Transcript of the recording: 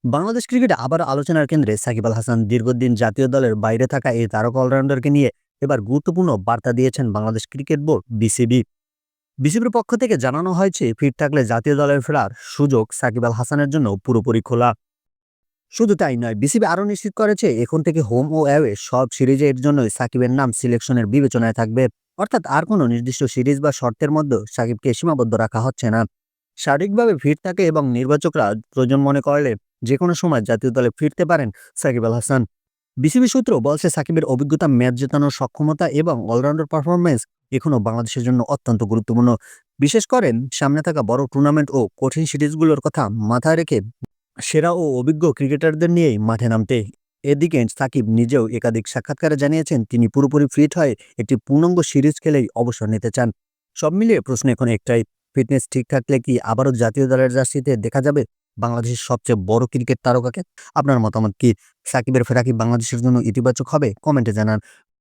বাংলাদেশ ক্রিকেটে আবার আলোচনার কেন্দ্রে সাকিব আল হাসান। দীর্ঘদিন জাতীয় দলের বাইরে থাকা এই তারকা অলরাউন্ডারকে নিয়ে এবার গুরুত্বপূর্ণ বার্তা দিয়েছেন বাংলাদেশ ক্রিকেট বোর্ড বিসিবি। বিসিবির পক্ষ থেকে জানানো হয়েছে, ফিট থাকলে জাতীয় দলের ফেরার সুযোগ সাকিব আল হাসানের জন্য পুরোপুরি খোলা। শুধু তাই নয়, বিসিবি আরও নিশ্চিত করেছে এখন থেকে হোম ও অ্যাওয়ে সব সিরিজে এর জন্যই সাকিবের নাম সিলেকশনের বিবেচনায় থাকবে। অর্থাৎ আর কোনো নির্দিষ্ট সিরিজ বা শর্তের মধ্যে সাকিবকে সীমাবদ্ধ রাখা হচ্ছে না। শারীরিকভাবে ফিট থাকে এবং নির্বাচকরা প্রয়োজন মনে করলে যে কোনো সময় জাতীয় দলে ফিরতে পারেন সাকিব আল হাসান। বিসিবি সূত্র বলছে, সাকিবের অভিজ্ঞতা, ম্যাচ জেতানোর সক্ষমতা এবং অলরাউন্ডার পারফরমেন্স এখনও বাংলাদেশের জন্য অত্যন্ত গুরুত্বপূর্ণ। বিশেষ করেন সামনে থাকা বড় টুর্নামেন্ট ও কঠিন সিরিজগুলোর কথা মাথায় রেখে সেরা ও অভিজ্ঞ ক্রিকেটারদের নিয়েই মাঠে নামতে। এদিকে সাকিব নিজেও একাধিক সাক্ষাৎকারে জানিয়েছেন, তিনি পুরোপুরি ফিট হয়ে একটি পূর্ণাঙ্গ সিরিজ খেলেই অবসর নিতে চান। সব মিলিয়ে প্রশ্ন এখন একটাই, ফিটনেস ঠিক থাকলে কি আবারও জাতীয় দলের জার্সিতে দেখা যাবে বাংলাদেশের সবচেয়ে বড় ক্রিকেট তারকাকে? আপনার মতামত কি? সাকিবের ফেরা কি বাংলাদেশের জন্য ইতিবাচক হবে? কমেন্টে জানান।